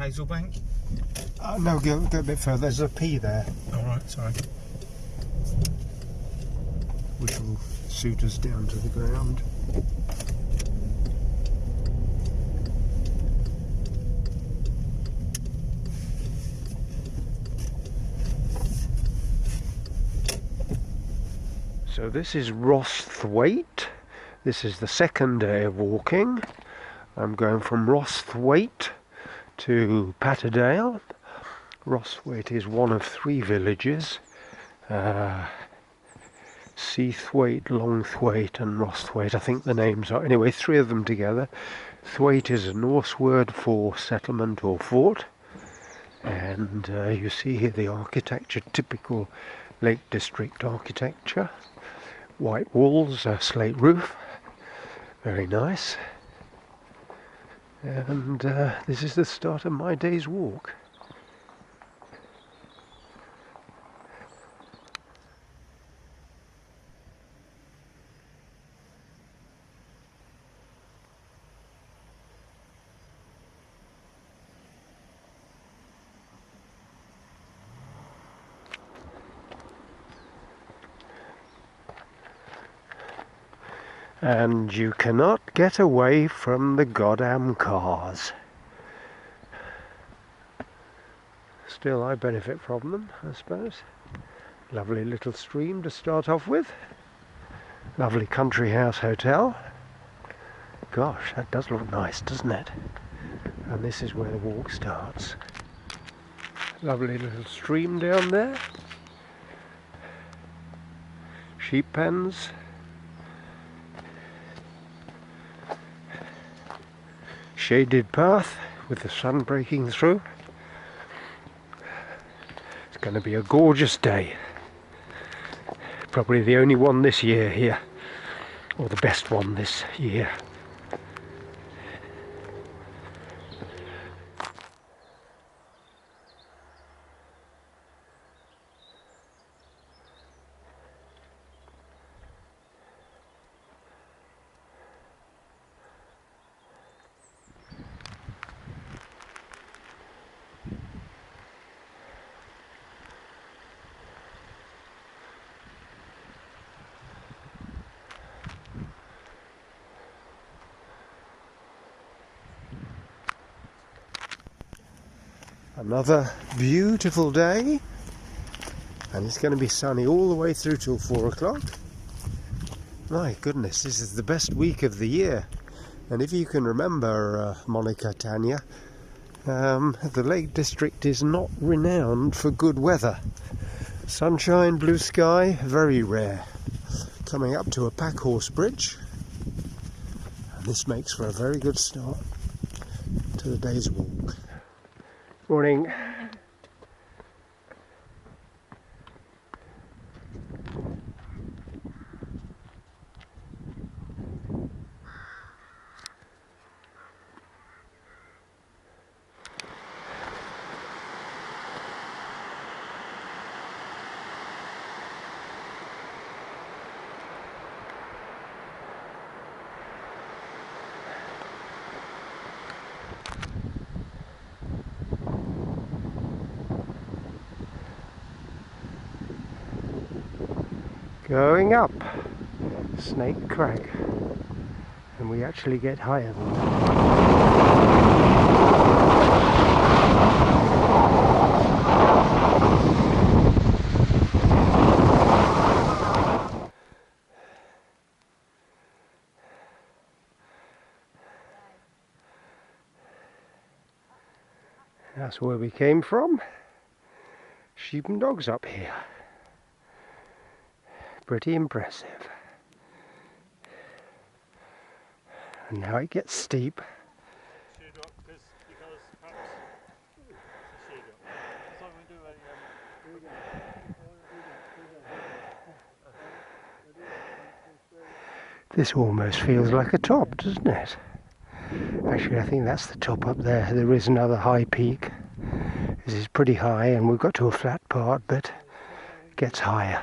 Hazelbank? No, go a bit further. There's a P there. Alright, sorry. Which will suit us down to the ground. So this is Rosthwaite. This is the second day of walking. I'm going from Rosthwaite to Patterdale. Rosthwaite is one of 3 villages. Seathwaite, Longthwaite and Rosthwaite, I think the names are. Anyway, 3 of them together. Thwaite is a Norse word for settlement or fort. And you see here the architecture, typical Lake District architecture. White walls, a slate roof. Very nice. And this is the start of my day's walk. And you cannot get away from the goddamn cars. Still, I benefit from them, I suppose. Lovely little stream to start off with. Lovely country house hotel. Gosh, that does look nice, doesn't it? And this is where the walk starts. Lovely little stream down there. Sheep pens. Shaded path with the sun breaking through. It's going to be a gorgeous day. Probably the only one this year here, or the best one this year. Another beautiful day, and it's going to be sunny all the way through till 4 o'clock. My goodness, this is the best week of the year. And if you can remember, Monica, Tanya, the Lake District is not renowned for good weather. Sunshine, blue sky, very rare. Coming up to a pack horse bridge, and this makes for a very good start to the day's walk. Morning. Going up Snake Crag, and we actually get higher than that. That's where we came from. Sheep and dogs up here. Pretty impressive. And now it gets steep. This almost feels like a top, doesn't it? Actually, I think that's the top up there. There is another high peak. This is pretty high, and we've got to a flat part, but it gets higher.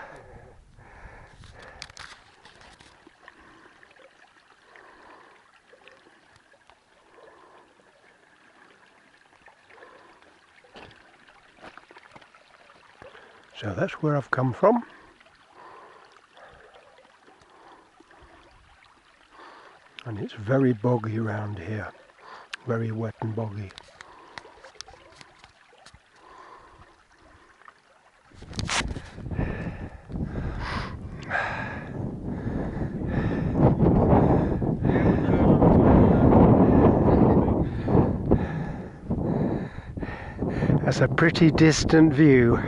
So that's where I've come from. And it's very boggy around here. Very wet and boggy. That's a pretty distant view.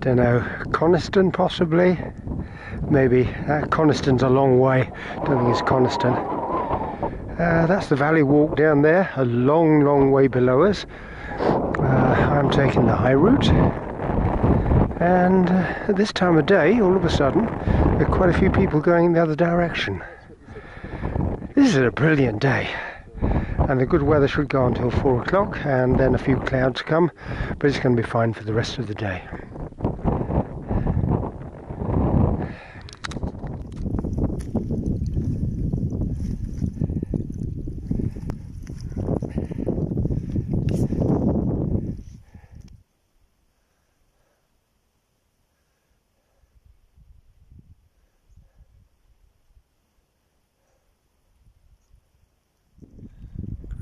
Don't know, Coniston possibly? Maybe. Coniston's a long way. Don't think it's Coniston. That's the valley walk down there, a long way below us. I'm taking the high route. And at this time of day, all of a sudden, there are quite a few people going in the other direction. This is a brilliant day. And the good weather should go until 4 o'clock, and then a few clouds come, but it's going to be fine for the rest of the day.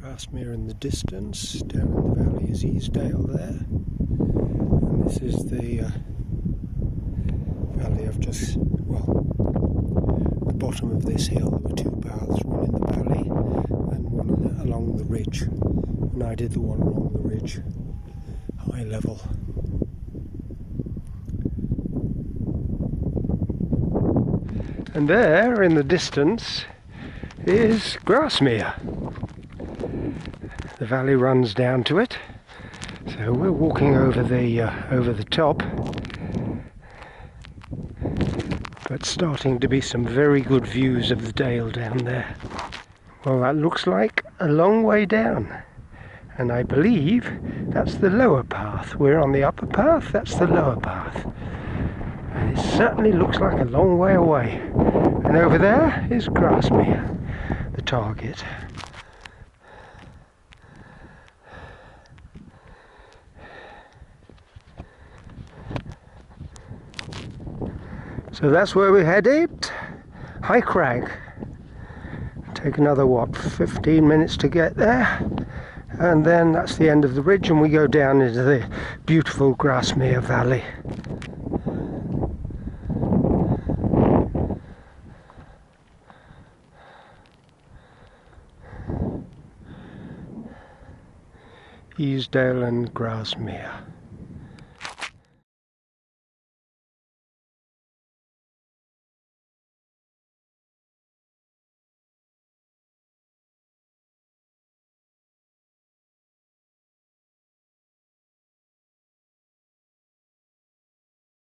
Grasmere in the distance, down in the valley is Easedale there, and this is the valley I've just, the bottom of this hill. There were two paths, one in the valley and one along the ridge, and I did the one along the ridge, high level. And there in the distance is Grasmere. The valley runs down to it, so we're walking over the top, but starting to be some very good views of the dale down there. Well, that looks like a long way down, and I believe that's the lower path. We're on the upper path, that's the lower path, and it certainly looks like a long way away. And over there is Grasmere, the target. So that's where we're headed. High Crag. Take another 15 minutes to get there, and then that's the end of the ridge, and we go down into the beautiful Grasmere Valley. Easedale and Grasmere.